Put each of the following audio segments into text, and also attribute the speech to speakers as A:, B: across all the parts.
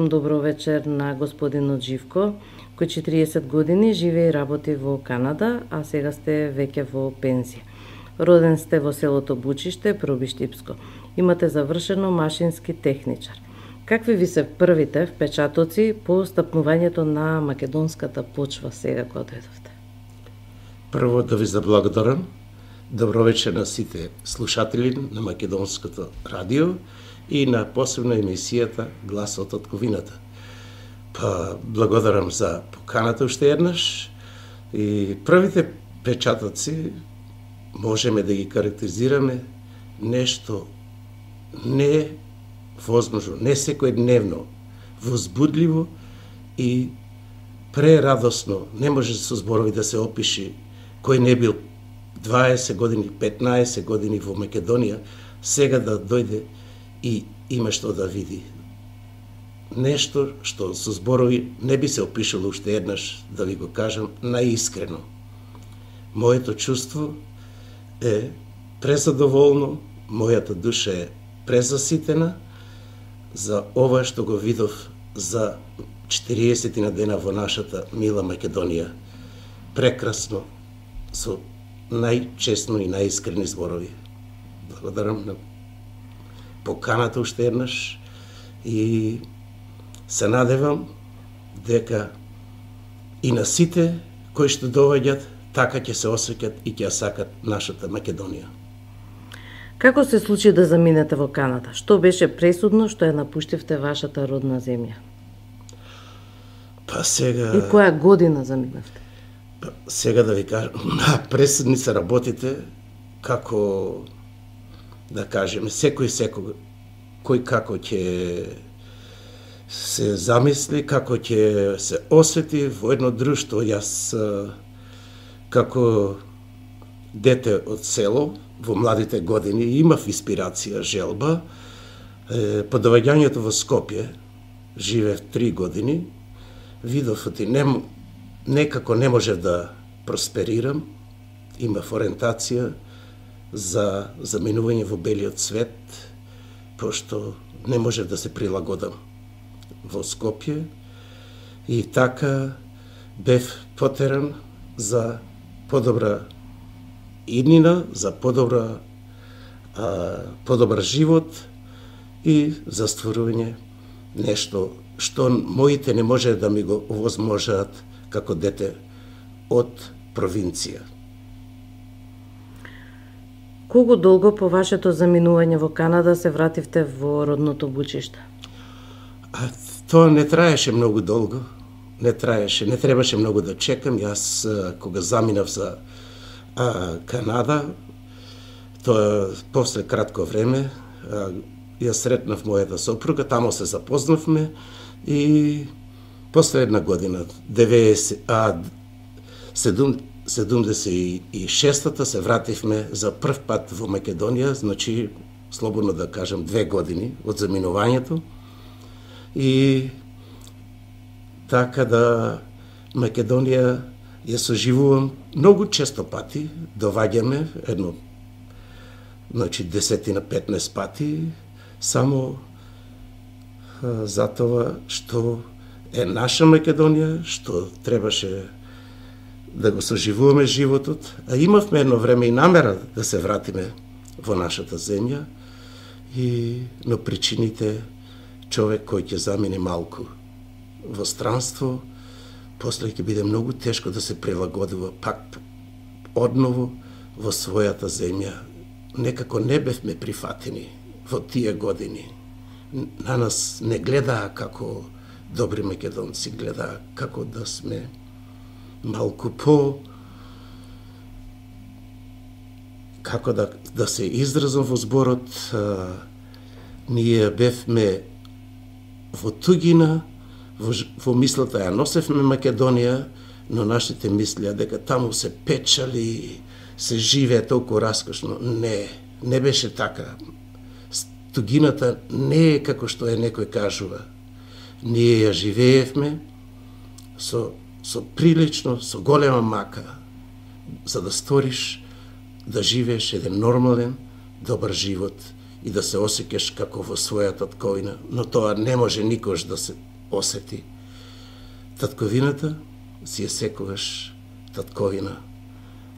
A: Добро вечер на господинот Живко, кој 40 години живее и работи во Канада, а сега сте веќе во пензија. Роден сте во селото Бучиште, Пробиштипско. Имате завршено машински техничар. Какви ви се првите впечатоци по стапнувањето на македонската почва сега кога дојдовте?
B: Прво да ви заблагодарам. Добро вечер на сите слушатели на Македонското радио и на посебна емисијата Гласот од ковината. Благодарам за поканата уште еднаш и првите впечатоци можеме да ги карактеризираме нешто невозможно, не секојдневно, возбудливо и прерадосно. Не може со зборови да се опиши кој не бил 20 години, 15 години во Македонија, сега да дојде и има што да види. Нешто што со зборови не би се опишало уште еднаш, да ви го кажам, наискрено. Моето чувство е презадоволно, мојата душа е презаситена за ова што го видов за 40 на дена во нашата мила Македонија. Прекрасно, со најчестно и најискрени зборови. Благодарам на поканата уште еднаш и се надевам дека и на сите кои што доаѓат така ќе се осеќат и ќе ја сакат нашата Македонија.
A: Како се случи да заминете во Канада? Што беше пресудно што ја напуштивте вашата родна земја?
B: Сега...
A: И која година заминавте?
B: Сега да ви кажам, пресудни се работите како, да кажеме, секој кој како ќе се замисли, како ќе се осети во едно друштво. Јас како дете од село во младите години имав инспирација, желба. По доаѓањето во Скопје живеев 3 години, видов оти некако не можев да просперирам, имав ориентација за заминување во белиот свет, пошто не можев да се прилагодам во Скопје и така бев потеран за подобра иднина, за подобар живот и за стварување нешто што моите не може да ми го овозможат како дете од провинција.
A: Колку долго по вашето заминување во Канада се вративте во родното Бучиште?
B: Тоа не траеше многу долго. Не требаше многу да чекам. Јас кога заминав за Канада, тоа после кратко време, ја сретнав мојата сопруга, тамо се запознавме и после една година, 76-та се вративме за прв пат во Македонија, значи, слободно да кажам, 2 години од заминувањето. И така да Македонија ја соживувам многу често пати, доваѓаме едно, значи 10-15 пати, само затоа што е наша Македонија, што требаше да го соживуваме животот, а имавме едно време и намера да се вратиме во нашата земја, но причините човек кој ќе замине малку во странство, после ќе биде многу тешко да се прилагодува пак одново во својата земја. Некако не бевме прифатени во тие години. На нас не гледаа како добри македонци, гледаа како да сме малку како да се изразам во зборот, ние бевме во тугина, во мислата ја носевме Македонија, но нашите мислеа дека таму се печали, се живее толку раскошно. Не беше така. Тугината не е како што некој кажува. Ние ја живеевме со прилично, со голема мака, за да сториш, да живееш еден нормален, добар живот и да се осеќаш како во својата тковина, но тоа не може никош да се осети. Татковината си е секогаш татковина.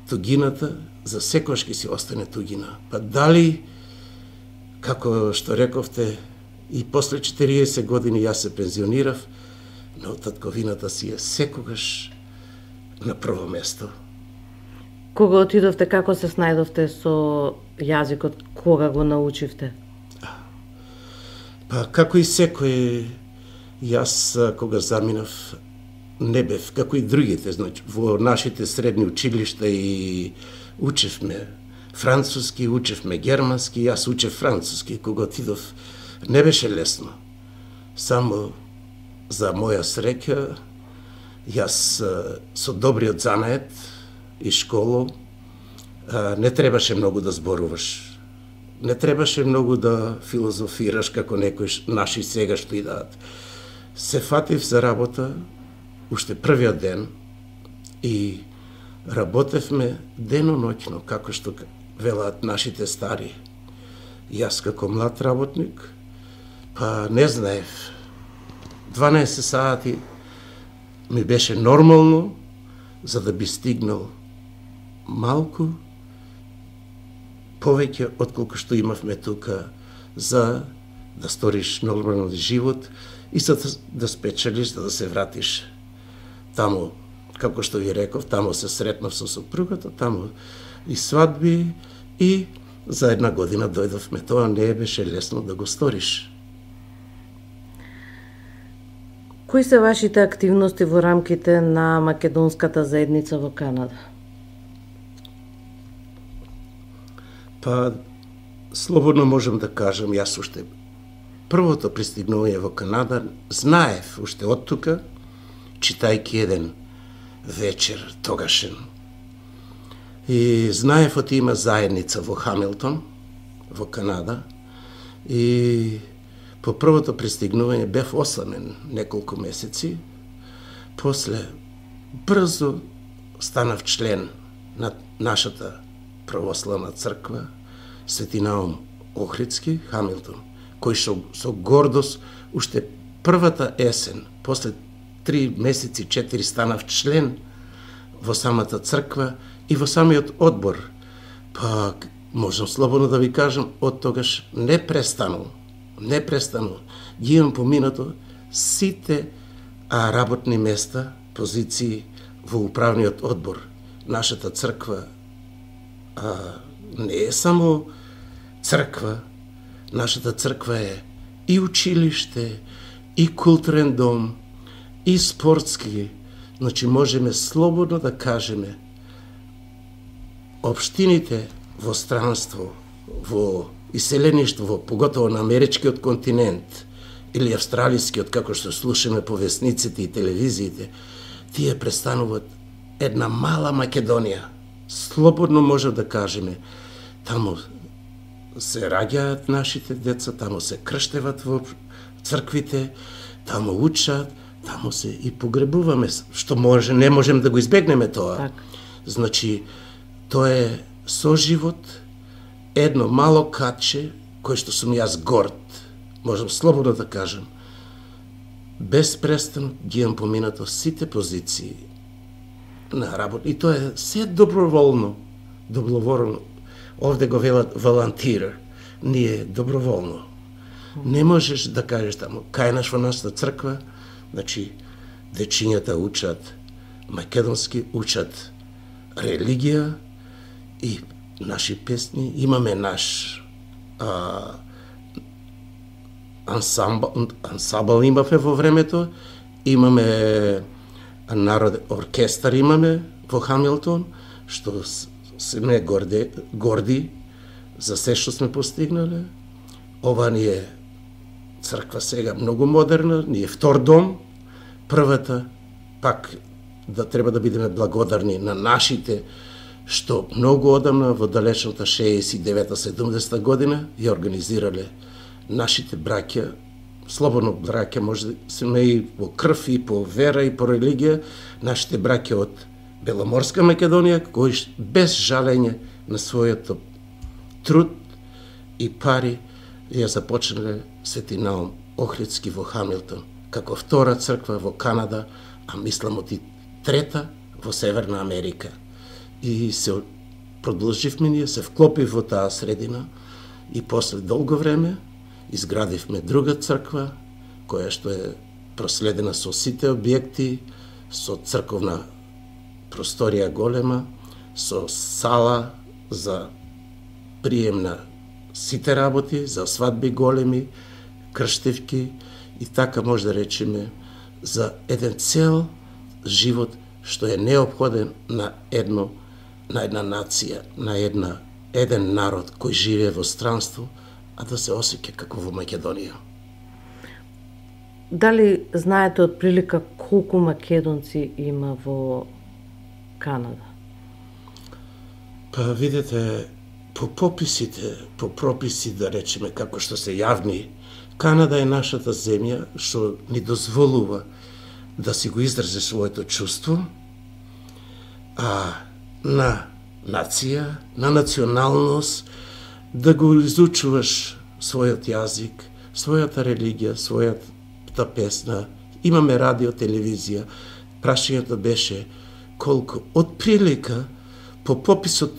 B: Тугината за секогаш ќе си остане тугина. Па дали, како што рековте, и после 40 години јас се пензионирав, но татковината си е секогаш на прво место.
A: Кога отидовте, како се снајдовте со јазикот, кога го научивте?
B: Па како и секој, јас кога заминав не бев, како и другите, значи во нашите средни училишта и учевме француски, учевме германски, јас учев француски, кога отидов не беше лесно. Само за моја среќа, јас со добриот занает и школу не требаше многу да зборуваш. Не требаше многу да филозофираш како некои наши сега што идат. Се фатив за работа уште првиот ден и работевме дено-ноќно, како што велат нашите стари. Јас како млад работник, па не знаев, 12 сати ми беше нормално за да би стигнал малку повеќе отколку што имавме тука за да сториш нормален живот и за да спечелиш, за да се вратиш таму, како што ви реков, таму се сретнав со сопругата, таму и свадби и за една година дојдовме. Тоа не беше лесно да го сториш.
A: Кои се вашите активности во рамките на македонската заедница во Канада?
B: Па, слободно можам да кажам, јас уште првото пристигнување во Канада знаев уште од тука, читајќи еден вечер тогашен. И знаев оти има заедница во Хамилтон, во Канада, и по првото пристигнување бев осамен неколку месеци, после брзо станав член на нашата православна црква, Свети Наум Охридски, Хамилтон, кој со гордост уште првата есен, после 3 месеци, 4 станав член во самата црква и во самиот одбор. Па, можам слободно да ви кажам, од тогаш непрестанно ги имам поминато сите работни места, позиции во управниот одбор. Нашата црква не е само црква, нашата црква е и училиште, и културен дом, и спортски. Значи можеме слободно да кажеме општините во странство, во иселеништво, поготово на америчкиот континент или австралискиот, како што слушаме по весниците и телевизиите, тие престануваат една мала Македонија. Слободно може да кажеме, таму се раѓаат нашите деца, таму се крштеват во црквите, таму учат, таму се и погребуваме, што не можем да го избегнеме тоа.
A: Так.
B: Значи, тоа е соживот, едно мало катче, кој што сум јас горд, можам слободно да кажам, без престан ги имам поминато сите позиции на работа. И тоа е се доброволно. Овде го велат волонтир. Ние доброволно. Не можеш да кажеш таму, кајнаш во нашата црква, значи, дечињата учат македонски, учат религија и наши песни. Имаме наш ансамбл имавме во времето, имаме оркестар имаме во Хамилтон, што сме горди за се што сме постигнале. Ова ни е црква сега многу модерна, ни е втор дом. Првата, пак да треба да бидеме благодарни на нашите, што многу одамна во далечната 69-70 година ја организирале нашите браќа, слободно браќа, може да сме и по крв, и по вера, и по религија, нашите браќа од Беломорска Македонија, кои без жалење на својот труд и пари ја започнале Свети Наум Охридски во Хамилтон. како втора црква во Канада, а мислам и трета во Северна Америка. И се продолживме ние, се вклопив во таа средина и после долго време изградивме друга црква, која што е проследена со сите објекти, со црковна просторија голема, со сала за прием на сите работи, за свадби големи, крштевки и така може да речеме за еден цел живот што е неопходен на една нација, на еден народ кој живее во странство, а да се осеќа како во Македонија.
A: Дали знаете од прилика колку македонци има во Канада?
B: Па видете, по прописи да речеме како што се јавни, Канада е нашата земја што ни дозволува да си го изрази своето чувство, а на нација, на националност, да го изучуваш својот јазик, својата религија, својата песна. Имаме радио, телевизија. Прашањето беше колку од прилика по пописот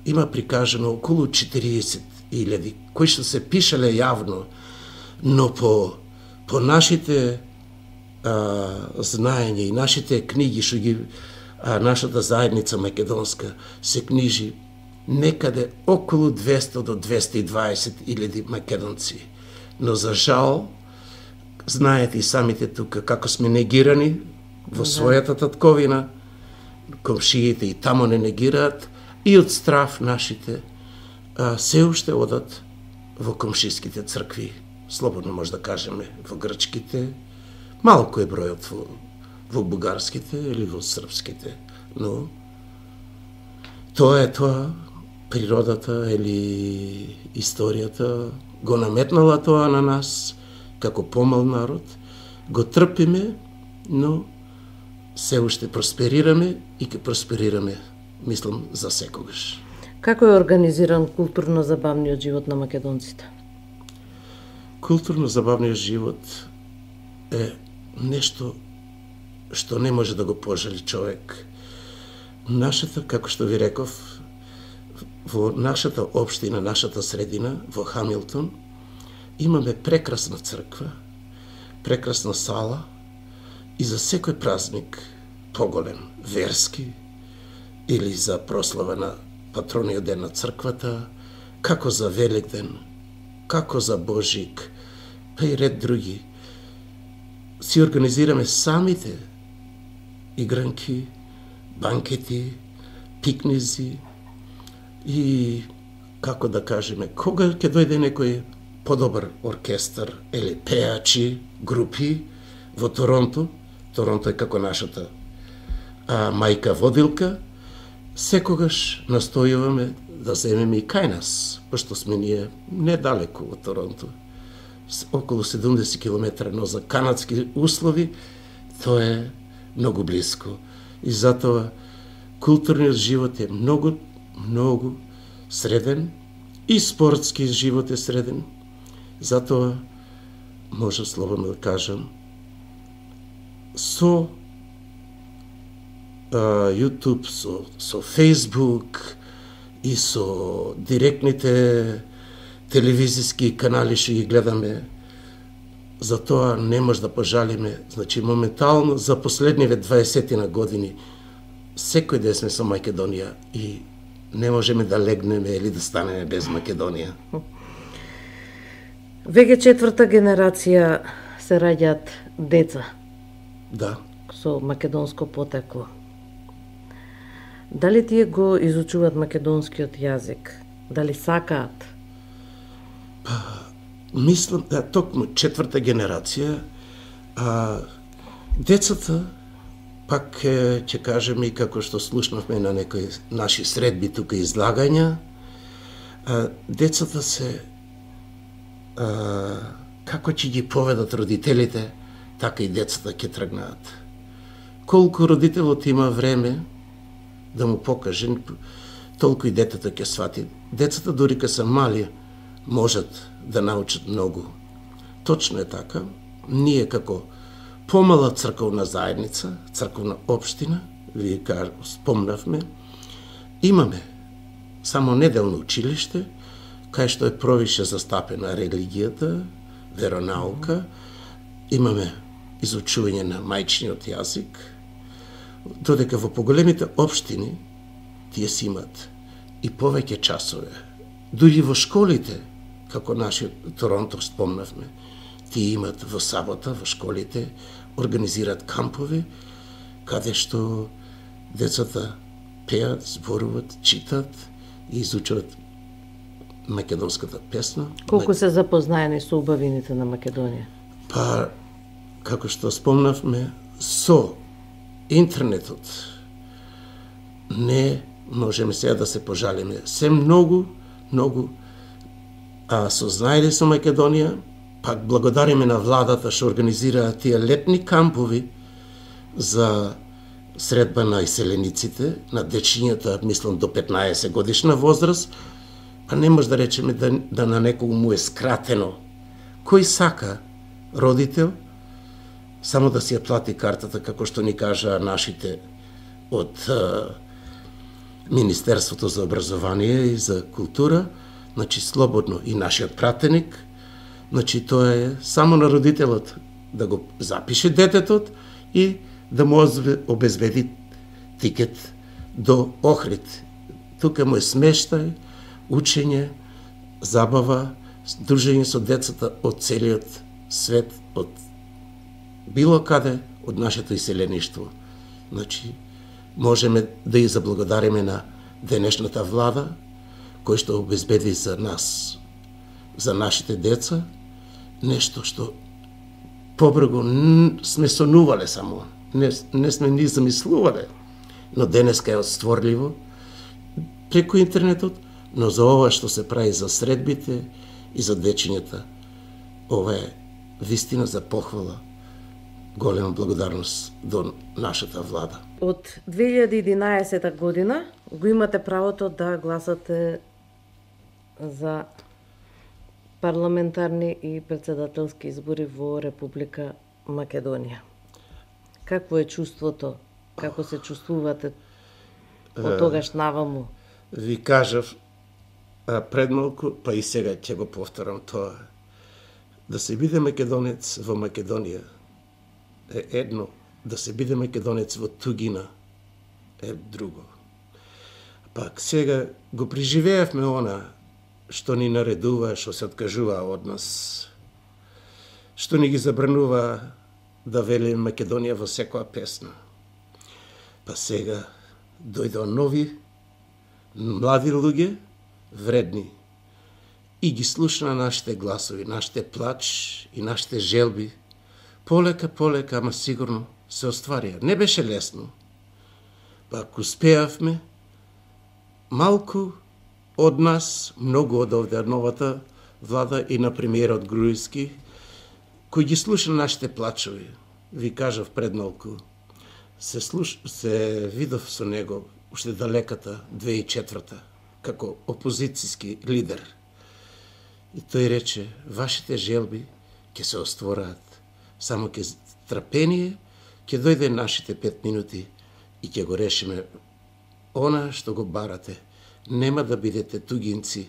B: има прикажано околу 40.000 кои што се пишале јавно, но по нашите знаење и нашите книги што ги нашата заедница македонска се книжи некаде околу 200 до 220.000 македонци. Но за жал, знаете и самите тука како сме негирани во својата татковина, комшиите и тамо не негираат, и од страв нашите се уште одат во комшиските цркви, слободно може да кажеме во грчките, малку е бројот во бугарските или во српските, но тоа е тоа, природата или историјата го наметнала тоа на нас, како помал народ, го трпиме, но се уште просперираме и ќе просперираме, мислам, за секогаш.
A: Како е организиран културно-забавниот живот на македонците?
B: Културно-забавниот живот е нешто што не може да го пожали човек. Нашата, како што ви реков, во нашата општина, нашата средина, во Хамилтон, имаме прекрасна црква, прекрасна сала и за секој празник поголем, верски, или за прослава на патрониот ден на црквата, како за Великден, како за Божик, па и ред други. Си организираме самите игранки, банкети, пикнизи и, како да кажеме, кога ќе дојде некој подобар оркестар или пеачи, групи во Торонто, Торонто е како нашата мајка водилка, секогаш настојуваме да земеме и кај нас, пошто сме ние недалеку од Торонто, околу 70 км, но за канадски услови тоа е многу близко. И затоа културниот живот е многу среден и спортски живот е среден. Затоа може слободно да кажам со YouTube, со Facebook и со директните телевизиски канали што ги гледаме, за тоа не може да пожалиме. Значи, моментално, за последниве 20 години, секој ден сме со Македонија и не можеме да легнеме или да станеме без Македонија.
A: Веќе четврта генерација се раѓаат деца.
B: Да.
A: Со македонско потекло. Дали тие го изучуваат македонскиот јазик? Дали сакаат?
B: Мислам, токму четврта генерација, децата, пак ќе кажеме и како што слушнавме на некои наши средби тука излагања, децата се, како ќе ги поведат родителите, така и децата ќе тргнаат. Колку родителот има време да му покаже, толку и детето ќе свати. Децата дури кога се мали, можат да научат многу. Точно е така, ние како помала црковна заедница, црковна општина, вие спомнавме, имаме само неделно училиште, кај што е провише застапена религијата, веронаука, имаме изучување на мајчиниот јазик, додека во поголемите општини тие си имат и повеќе часове. Дури во школите, како нашиот Торонто спомнавме, тие имат во сабота во школите, организираат кампови, каде што децата пеат, зборуваат, читат и изучуваат македонската песна.
A: Колку се запознаени со убавините на Македонија?
B: Па, како што спомнавме, со интернетот не можеме сега да се пожалиме. Се многу сознаели со Македонија, пак благодариме на владата што организира тие летни кампови за средба на иселениците, на дечињата, мислам до 15 годишна возраст, па не може да речеме да на некој му е скратено. Кој сака родител само да си ја плати картата, како што ни кажа нашите од Министерството за образование и за култура, значи слободно, и нашиот пратеник, значи тоа е само на родителот да го запише дететот и да му обезбеди тикет до Охрид. Тука му е смештај, учење, забава, дружење со децата од целиот свет, од било каде од нашето иселеништво. Значи, можеме да ја заблагодариме на денешната влада, кој што обезбеди за нас, за нашите деца, нешто што побргу сме сонувале само, не сме ни замислувале, но денеска е одстворливо преку интернетот, но за ова што се прави за средбите и за дечињата, ова е вистина за похвала, голема благодарност до нашата влада.
A: Од 2011 година го имате правото да гласате за парламентарни и председателски избори во Република Македонија. Какво е чувството? Како се чувствувате од тогаш наваму?
B: Ви кажав пред малку, па и сега ќе го повторам тоа. Да се биде македонец во Македонија е едно, да се биде македонец во тугина е друго. Пак сега го преживеевме она што ни наредува, што се откажува од нас, што ни ги забранува да велиме Македонија во секоја песна. Па сега дојдоа нови, млади луѓе, вредни, и ги слушна нашите гласови, нашите плач и нашите желби. Полека, ама сигурно се остварија. Не беше лесно. Пак успеавме, малку од нас, многу од овде новата влада и на премиерот Груевски, кој ги слуша нашите плачови. Ви кажав пред малку, се видов со него уште далеката 2004 како опозицијски лидер. И тој рече, вашите желби ќе се оствораат, само ќе трпение, ќе дојде нашите 5 минути и ќе го решиме она што го барате. Нема да бидете тугинци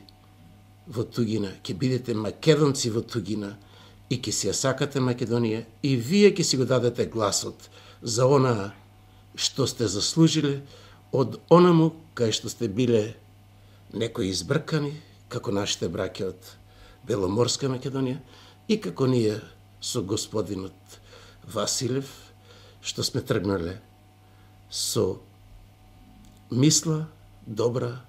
B: во тугина, ќе бидете македонци во тугина и ќе си ја сакате Македонија и вие ќе си го дадете гласот за она што сте заслужиле од онаму кај што сте биле некои избркани, како нашите браќа од Беломорска Македонија и како ние со господинот Василев, што сме тргнале со мисла добра,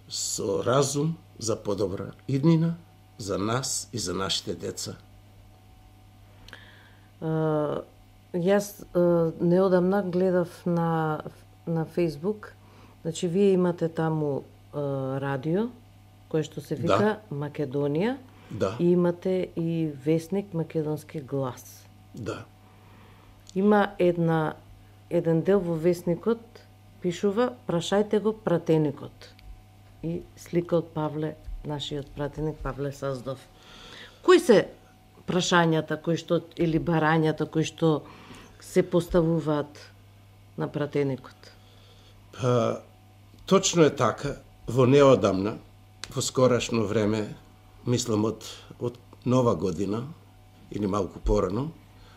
B: со разум за подобра иднина, за нас и за нашите деца.
A: Јас неодамна гледав на Facebook, значи вие имате таму радио, кој што се вика Македонија, и имате и весник Македонски глас.
B: Да.
A: Има еден дел во весникот, пишува прашајте го пратеникот. И слика од Павле, нашиот пратеник Павле Саздов. Кои се прашањата кои што или барањата кои што се поставуваат на пратеникот?
B: Па, точно е така, во неодамна, во скорашно време, мислам од нова година, или малку порано,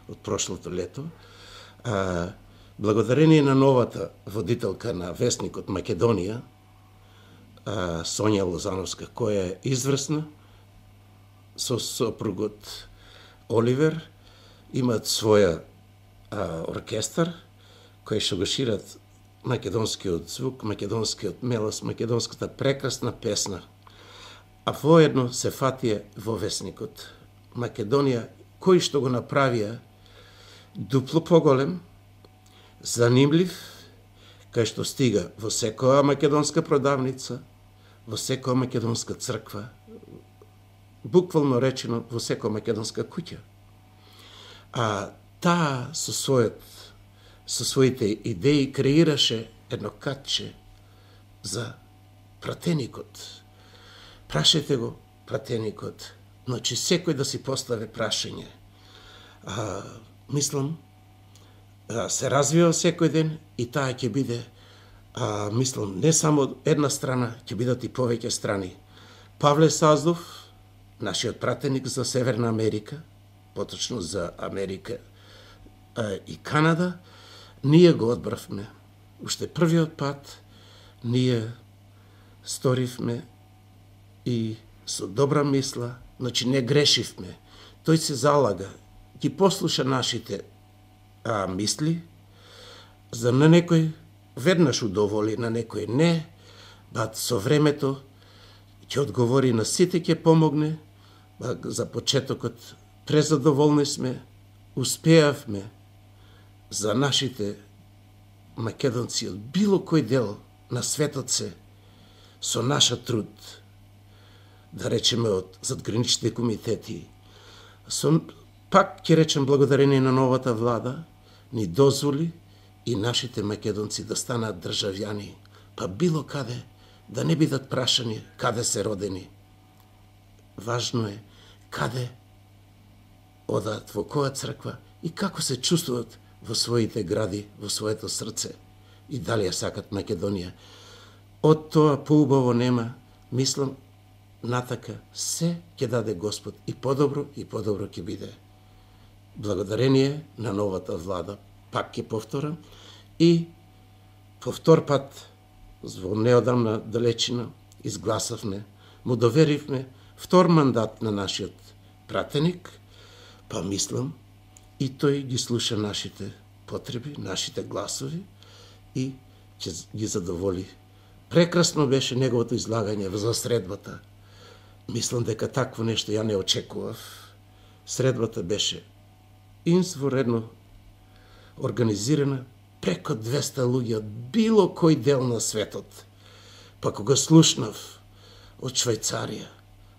B: од прошлото лето, благодарение на новата водителка на Вестникот Македонија, Сонја Лозановска, која е изврсна, со сопругот Оливер, имаат своја оркестар, кој што го шират македонскиот звук, македонскиот мелос, македонската прекрасна песна. А воедно се фатија во Вестникот Македонија, кој што го направија дупло поголем, занимлив, кај што стига во секоја македонска продавница, во секоја македонска црква, буквално речено во секоја македонска куќа. А таа со своите идеи креираше едно катче за пратеникот. Прашајте го пратеникот, значи секој да си постави прашање. Мислам, се развива секој ден и таа ќе биде, мислам, не само една страна, ќе бидат и повеќе страни. Павле Саздов, нашиот пратеник за Северна Америка, поточно за Америка и Канада, ние го одбравме. Уште првиот пат ние сторивме и со добра мисла, значи не грешивме. Тој се залага, ги послуша нашите мисли, за на некој веднаш удоволи, на некој не, со времето ќе одговори на сите, ќе помогне, за почетокот презадоволни сме, успеавме за нашите македонци од било кој дел на светот се, со наша труд, да речеме од задграничните комитети, пак ќе речем благодарение на новата влада, ни дозволи и нашите македонци да станат државјани, па било каде, да не бидат прашани каде се родени. Важно е каде одат, во која црква и како се чувствуват во своите гради, во своето срце и дали ја сакат Македонија. Од тоа поубаво нема, мислам, натака се ќе даде Господ и подобро ќе биде. Благодарение на новата влада, пак ќе повторам, и по втор пат, во неодамна далечина, изгласавме, му доверивме втор мандат на нашиот пратеник, па мислам, и тој ги слуша нашите потреби, нашите гласови и ќе ги задоволи. Прекрасно беше неговото излагање за средбата. Мислам дека такво нешто ја не очекував. Средбата беше изворедно организирана, преко 200 луѓе од било кој дел на светот. Па кога слушнав од Швајцарија,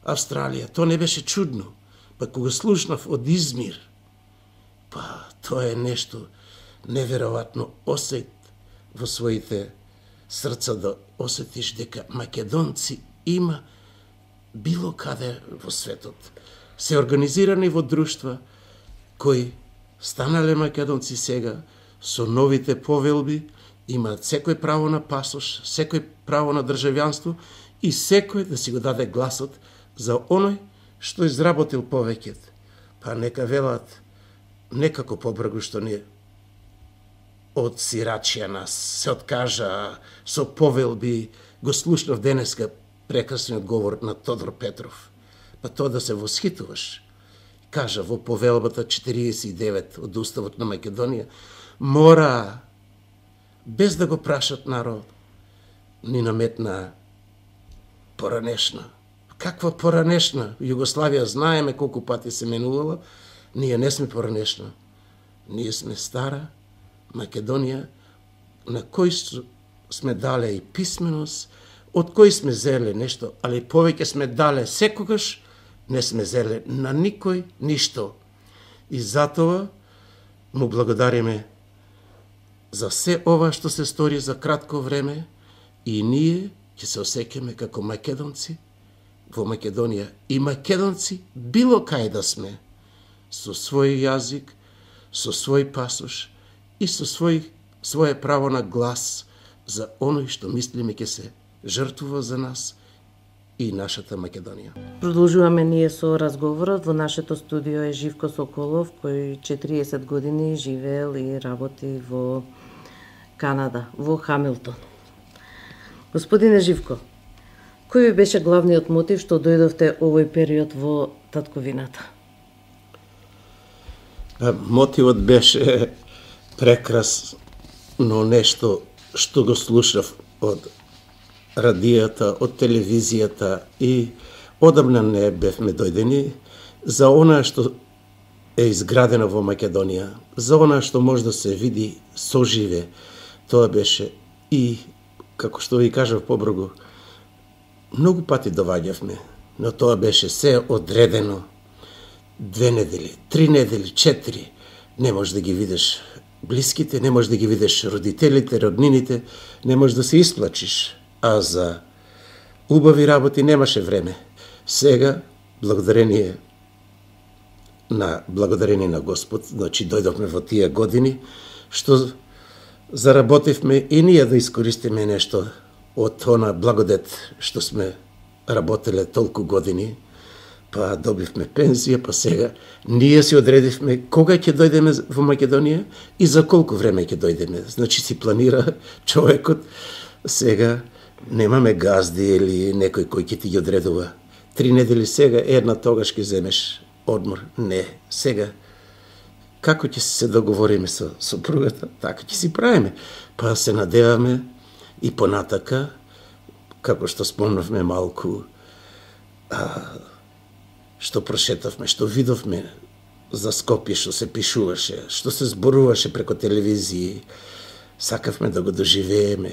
B: Австралија, тоа не беше чудно. Па кога слушнав од Измир, па тоа е нешто неверојатно осет во своите срца да осетиш дека македонци има било каде во светот. Се организирани во друштва кои станале македонци сега со новите повелби, имаат секој право на пасош, секој право на државјанство и секој да си го даде гласот за оној што изработил повеќето. Па нека велат некако побргу што ни од сирачија нас се откажа со повелби. Го слушнав денеска прекрасниот говор на Тодор Петров. Па тоа да се восхитуваш. Кажа во повелбата 49 од Уставот на Македонија, мора, без да го прашат народ, ни наметна поранешна. Каква поранешна? Југославија знаеме колку пати се менувала, ние не сме поранешна. Ние сме стара Македонија, на кој сме дале и писменост, од кој сме зеле нешто, али повеќе сме дале секогаш, не сме зеле на никој ништо. И затоа му благодариме за се ова што се стори за кратко време и ние ќе се осеќаме како македонци во Македонија и македонци било кај да сме. со свој јазик, со свој пасош и со свое право на глас за оној што мислиме ќе се жртвува за нас и нашата Македонија.
A: Продолжуваме ние со разговорот. Во нашето студио е Живко Соколов, кој 40 години живеел и работи во Канада, во Хамилтон. Господине Живко, кој ви беше главниот мотив што дојдовте овој период во татковината?
B: Мотивот беше прекрасно нешто што го слушав од радијата, од телевизијата и одамна не бевме дојдени за она што е изградено во Македонија, за она што може да се види соживе. Тоа беше и, како што ви кажав побргу, многу пати доваѓавме, но тоа беше се одредено. 2 недели, 3 недели, 4, не можеш да ги видиш блиските, не можеш да ги видиш родителите, роднините, не можеш да се исплачиш. А за убави работи немаше време. Сега, благодарение на Господ, значи дојдовме во тие години, што заработивме и ние да искористиме нешто од она благодет што сме работеле толку години, па добивме пензија, па сега ние си одредивме кога ќе дојдеме во Македонија и за колку време ќе дојдеме. Значи си планира човекот, сега немаме газди или некој кој ќе ти ги одредува. 3 недели сега, една тогаш ќе земеш одмор. Не, сега како ќе се договориме со сопругата, така ќе си правиме. Па се надеваме и понатака, како што спомнавме малку, што прошетавме, што видовме за Скопје, што се пишуваше, што се зборуваше преко телевизии, сакавме да го доживееме.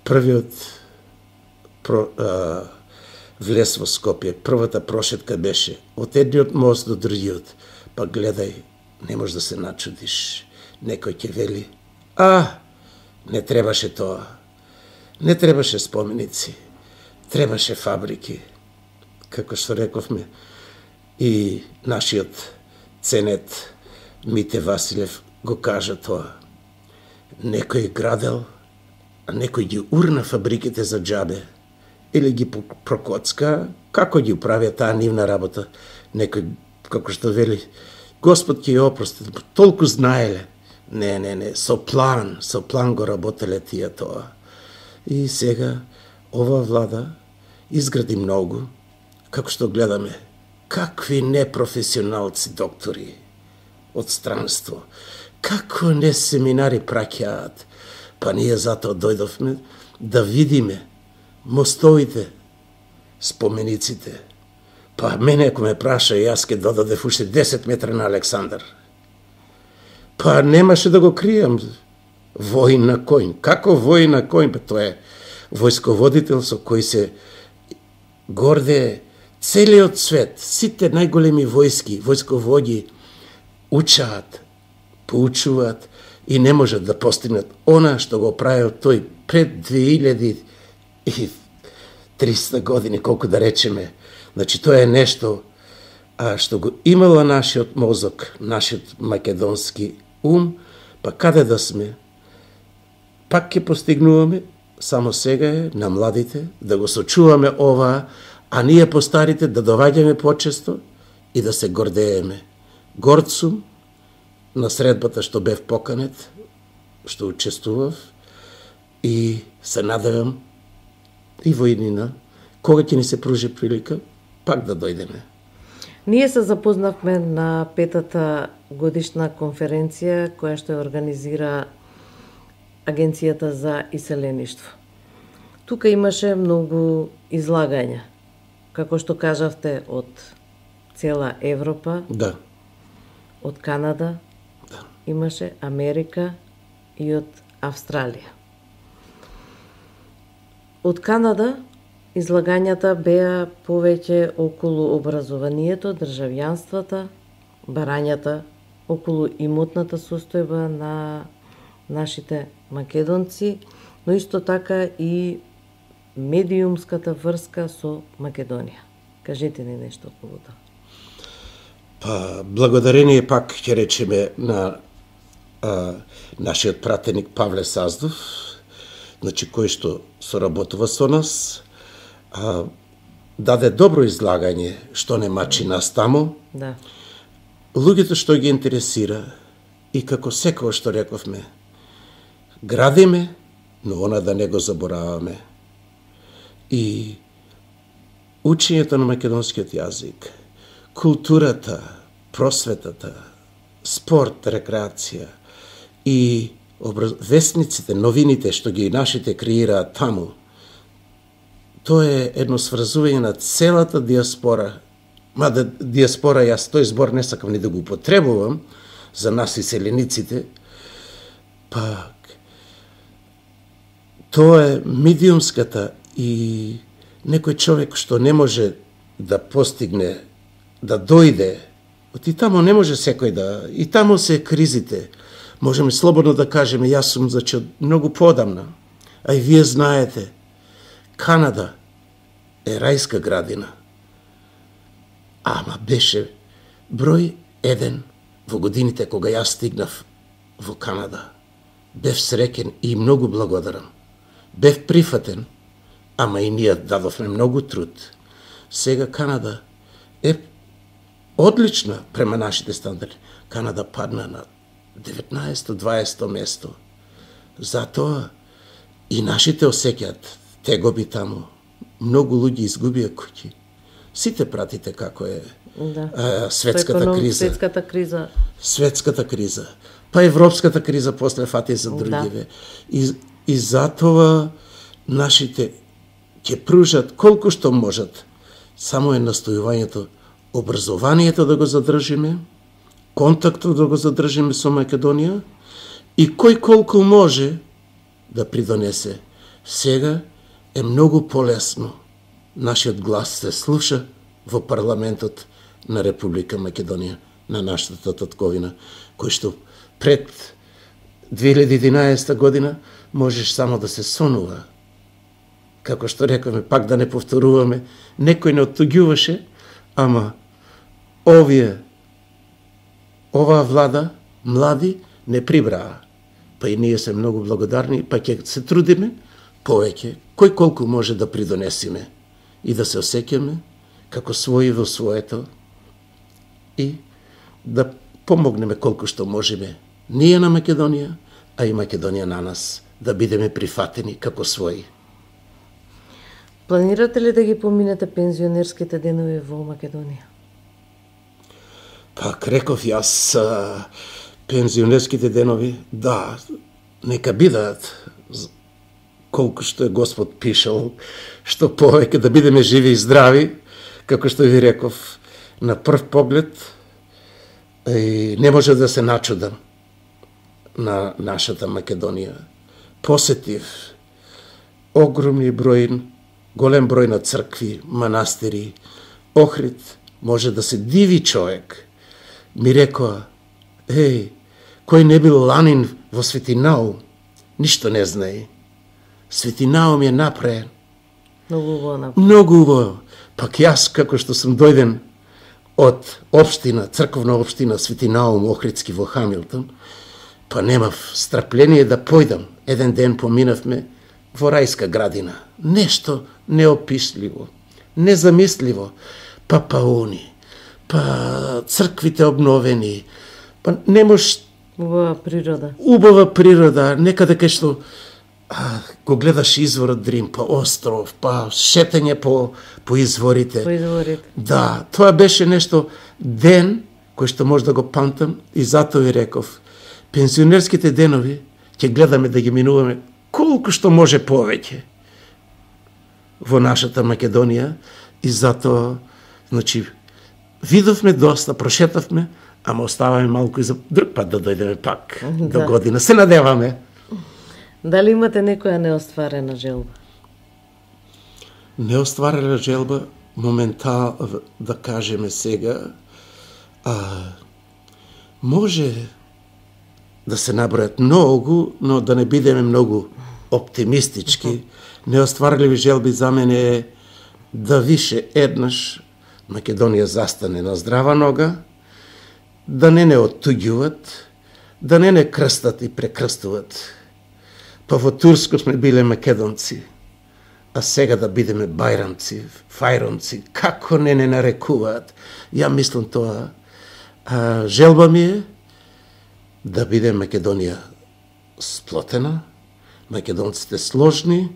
B: Првиот влез во Скопје, првата прошетка беше од едниот мост до другиот, па гледај, не можеш да се начудиш. Некој ќе вели, не требаше тоа, не требаше споменици, требаше фабрики. Како што рековме, и нашиот ценет Мите Василев го кажа тоа. Некој градел, а некој ги урна фабриките за џабе, или ги прокоцка, како ги управија таа нивна работа. Некој, како што вели, Господ ќе ја опрости, толку знаеле. Не, со план го работеле тие тоа. И сега ова влада изгради многу, како што гледаме, какви непрофесионалци доктори од странство, како не семинари праќаат, па ние затоа дојдовме да видиме мостовите, спомениците. Па мене ако ме праша, јас ке додадев уште 10 метра на Александар. Па немаше да го кријам. Воин на коњ. Како воин на коњ? Па тоа е војсководител со кој се гордее целиот свет. Сите најголеми војсковоѓи учаат, поучуваат и не можат да постигнат она што го правил тој пред 2300 години, колку да речеме. Значи, тоа е нешто што го имало нашиот мозок, нашиот македонски ум, па каде да сме? Пак ќе постигнуваме, само сега е на младите да го сочуваме ова, а ние постарите да доваѓаме почесто и да се гордееме. Горд сум на средбата што бев поканет, што учествував и се надевам и во иднина, кога ќе ни се пружи прилика, пак да дојдеме.
A: Ние се запознавме на 5-та годишна конференција која што организира Агенцијата за иселеништво. Тука имаше многу излагања, како што кажавте, од цела Европа,
B: да,
A: од Канада,
B: да,
A: имаше Америка и од Австралија. Од Канада излагањата беа повеќе околу образованието, државјанствата, барањата околу имотната состојба на нашите македонци, но исто така и медиумската врска со Македонија. Кажете ни нешто околу тоа.
B: Па, благодарение пак ќе речеме на нашиот пратеник Павле Саздов, значи кој што соработува со нас, даде добро излагање што не мачи нас таму.
A: Да.
B: Луѓето што ги интересира и како секој што рековме, градиме, но она да не го забораваме. И учењето на македонскиот јазик, културата, просветата, спорт, рекреација и вестниците, новините што ги нашите креираат таму, тоа е едно сврзување на целата диаспора. Мада диаспора, јас тој збор не сакам ни да го употребувам за нас иселениците, пак тоа е медиумската и некој човек што не може да постигне, да дојде, и тамо не може секој да, и тамо се кризите. Можеме слободно да кажеме, јас сум зачел многу подамна, а и вие знаете, Канада е рајска градина. Ама беше број 1 во годините кога јас стигнав во Канада. Бев среќен и многу благодарен. Бев прифатен, ама и ние дадовме многу труд. Сега Канада е одлична према нашите стандарди. Канада падна на 19-20 место. Затоа и нашите осеќаат тегоби таму. Многу луѓе изгубија куќи. Сите пратите како е светската криза. Светската криза. Па европската криза после фати за другиве. И затоа нашите ќе пружат колку што можат. Само е настојувањето, образованието да го задржиме, контактот да го задржиме со Македонија и кој колку може да придонесе. Сега е многу полесно. Нашиот глас се слуша во парламентот на Република Македонија, на нашата татковина, кој што пред 2011 година можеш само да се сонува. Како што рекаме, пак да не повторуваме, некој не оттуѓуваше, ама оваа влада, млади, не прибраа. Па и ние се многу благодарни, па ќе се трудиме повеќе, кој колку може да придонесиме и да се осеќаме како своји во своето и да помогнеме колку што можеме ние на Македонија, а и Македонија на нас, да бидеме прифатени како своји.
A: Планирате ли да ги поминете пензионерските денови во Македонија?
B: Пак реков јас, пензионерските денови, да, нека бидат, колку што е Господ пишал, што повеќе да бидеме живи и здрави, како што ви реков, на прв поглед, и не може да се начудам на нашата Македонија. Посетив огромни број, голем број на цркви, манастири, Охрид, може да се диви човек. Ми рекоа, кој не бил ланин во Свети Наум, ништо не знае. Свети Наум е направен. Многу убаво. Пак јас, како што сум дојден од општина, црковна општина Свети Наум Охридски во Хамилтон, па немав страпление да појдам. Еден ден поминавме во рајска градина. Нешто неописливо, незамисливо. Па пауни, па црквите обновени, па не може... Убава природа, некаде кај што го гледаш изворот Дрим, па остров, па шетање по изворите. Да, тоа беше нешто ден кој што може да го памтам и затоа ви реков, пензионерските денови ќе гледаме да ги минуваме колку што може повеќе во нашата Македонија и затоа, значи, видовме доста, прошетавме, ама оставаме малку и за друг пат да дојдеме пак до година. Се надеваме.
A: Дали имате некоја неостварена желба?
B: Неостварена желба, моментално, да кажеме сега, може да се набројат многу, но да не бидеме многу оптимистички. Неостварливи желби за мене е да више еднаш Македонија застане на здрава нога, да не оттуѓуват, да не крстат и прекрстуват. Па во Турско сме биле македонци, а сега да бидеме бајрамци, фајронци, како не нарекуваат. Ја мислам тоа. Желба ми е да биде Македонија сплотена, македонците сложни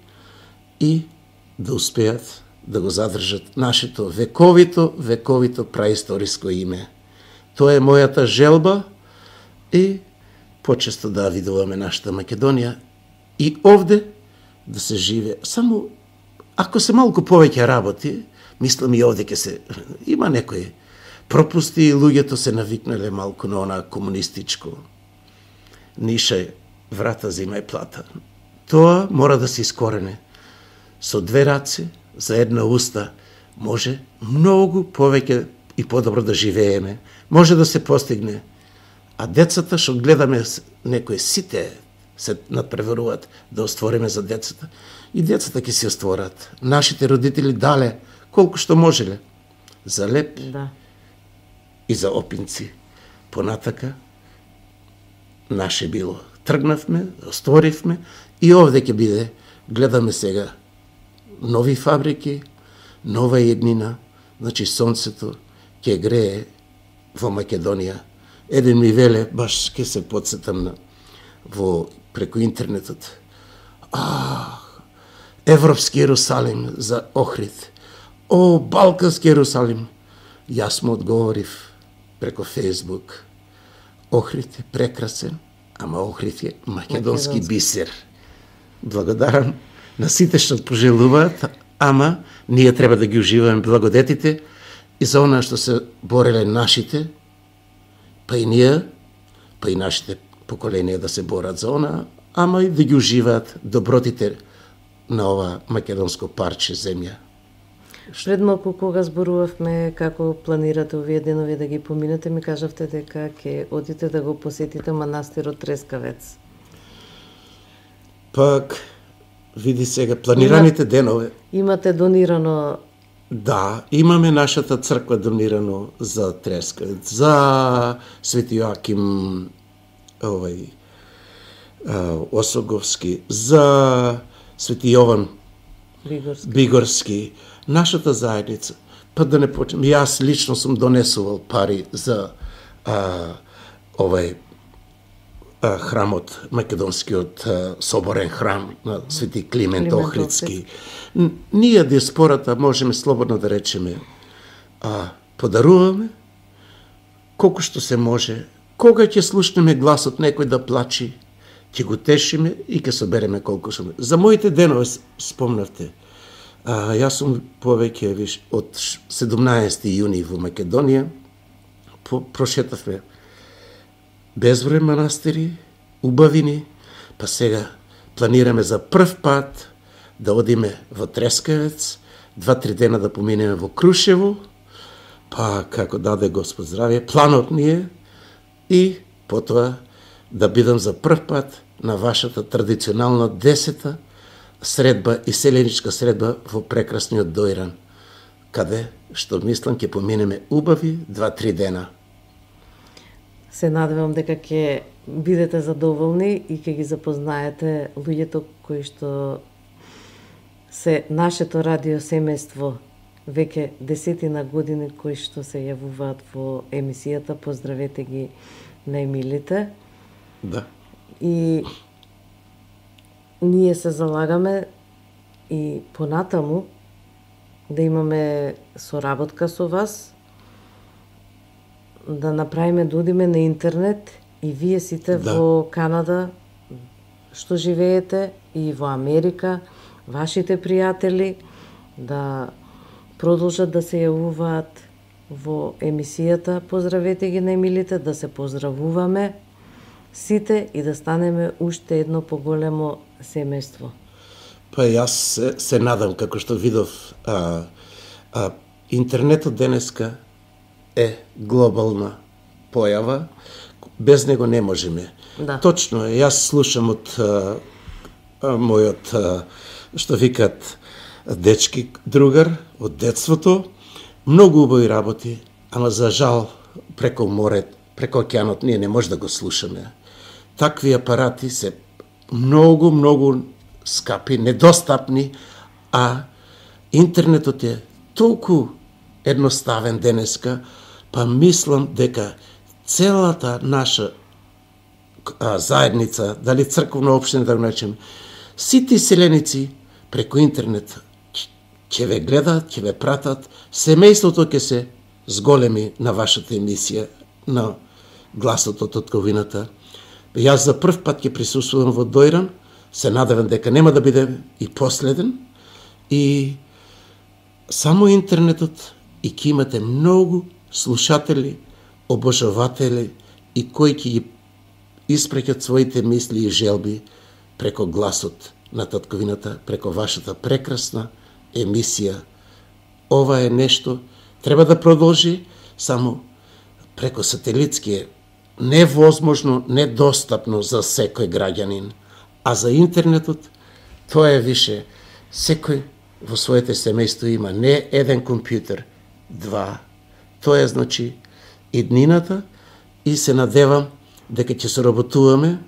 B: и да успеат да го задржат нашето вековито праисториско име. Тоа е мојата желба и почесто да видуваме нашата Македонија и овде да се живе. Само ако се малку повеќе работи, мислам и овде ќе се има некои пропусти и луѓето се навикнале малку на она комунистичко. Нишај врата, зимај плата. Тоа мора да се искорене. Со две раце, за една уста, може многу повеќе и подобро да живееме. Може да се постигне. А децата, што гледаме некои сите се надпреваруваат да оствориме за децата. И децата ќе се остворат. Нашите родители дале колку што можеле. За леп и за опинци. Понатака наше било. Тргнавме, остворивме и овде ќе биде. Гледаме сега нови фабрики, нова еднина, значи сонцето ќе грее во Македонија. Еден ми веле, баш ќе се подсетам преку интернетот. Европски Јерусалим за Охрид. Балкански Јерусалим. Јас му одговорив преку Фејсбук. Охрид е прекрасен, ама Охрид е македонски бисер. Благодарам на сите што пожелуваат, ама ние треба да ги уживаме благодетите и за она што се бореле нашите, па и ние, па и нашите поколенија да се борат за она, ама и да ги уживаат добротите на ова македонско парче земја.
A: Пред малку кога зборувавме како планирате овие денови да ги поминете, ми кажавте дека ќе одите да го посетите манастирот Трескавец.
B: Пак, види сега, планираните денови.
A: Имате донирано?
B: Да, имаме нашата црква донирано за Трескавец, за Свети Јоаким Осоговски, за Свети Јован Бигорски, нашата заедница. Па да не почнем. Јас лично сум донесувал пари за храмот, македонскиот соборен храм на Свети Климент Охридски. Ние диаспората можеме слободно да речеме подаруваме колку што се може. Кога ќе слушнеме гласот некој да плачи, ќе го тешиме и ќе собереме колку што. За моите денови спомнавте. Јас сум повеќе од 17. јуни во Македонија. Прошетавме безброј манастири, убавини, па сега планираме за прв пат да одиме во Трескавец, 2-3 дена да поминеме во Крушево, па како даде Господ здравје, планот ни е и потоа да бидам за прв пат на вашата традиционална 10-та средба и селеничка средба во прекрасниот Дојран, каде, што мислам, ќе поминеме убави 2-3 дена.
A: Се надевам дека ќе бидете задоволни и ќе ги запознаете луѓето кои што се нашето радио семејство веќе 10 години кои што се јавуваат во емисијата. Поздравете ги најмилите.
B: Да.
A: И ние се залагаме и понатаму да имаме соработка со вас, да направиме да одиме на интернет и вие сите во Канада што живеете и во Америка, вашите пријатели да продолжат да се јавуваат во емисијата. Поздравете ги најмилите, да се поздравуваме сите и да станеме уште едно поголемо семејство.
B: Па јас се надам, како што видов, интернетот денеска е глобална појава, без него не можеме.
A: Да.
B: Точно е, јас слушам од мојот, што викат, дечки другар, од детството, многу убави работи, ама за жал преку море преко океанот ние не може да го слушаме. Такви апарати се многу скапи, недостапни, а интернетот е толку едноставен денеска, па мислам дека целата наша заедница, дали црковна општина да го наречем, сите селеници преко интернет ќе ве гледат, ќе ве пратат, семејството ќе се зголеми на вашата емисија, на гласот од татковината. Јас за прв пат ќе присуствувам во Дојран, се надевам дека нема да биде и последен, и само интернетот и ќе имате многу слушатели, обожаватели и кои ќе ги испреќат своите мисли и желби преко гласот на татковината, преко вашата прекрасна емисија. Ова е нешто, треба да продолжи, само преко сателитски е невозможно, недостапно за секој граѓанин. А за интернетот, тоа е више. Секој во своите семејство има не еден компјутер, два. Тоа е, значи, иднината, и се надевам дека ќе се работуваме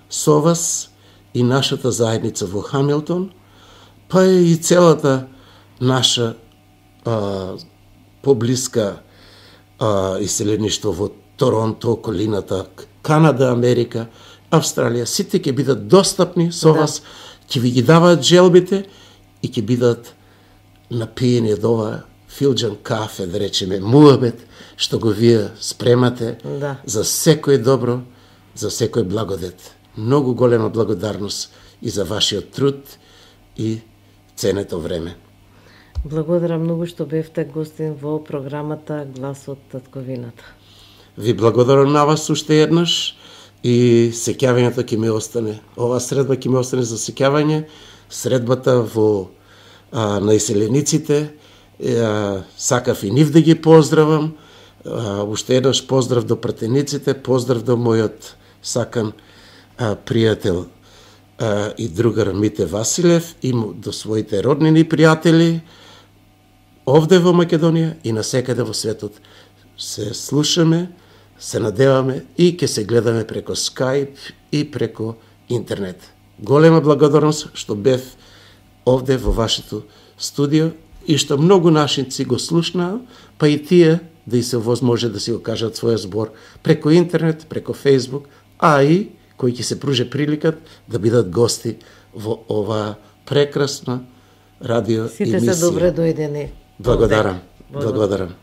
B: со вас и нашата заедница во Хамилтон, па и целата наша поблиска иселеништво во Торонто, околината, Канада, Америка, Австралија, сите ќе бидат достапни со вас, ќе ви ги даваат желбите и ќе бидат напиени од ова филџан кафе, да речеме, муабет, што го вие спремате за секој добро, за секој благодет. Многу голема благодарност и за вашиот труд и ценето време.
A: Благодарам многу што бевте гостин во програмата Глас од татковината.
B: Ви благодарам на вас уште еднаш и сеќавањето ќе ми остане. Ова средба ќе ми остане за сеќавање. Средбата во наиселениците, сакав и нив да ги поздравам. Уште еднаш поздрав до пратениците, поздрав до мојот сакан пријател и другар Мите Василев и до своите роднини и пријатели овде во Македонија и насекаде во светот. Се слушаме, се надеваме и ќе се гледаме преко Скайп и преко интернет. Голема благодарност што бев овде во вашето студио и што многу нашинци го слушнаа, па и тие да и се возможи да си го кажат својот збор преко интернет, преко Фейсбук, а и кои ќе се пружи приликат да бидат гости во оваа прекрасна радио емисија.
A: Сите се добре дојдени.
B: Благодарам.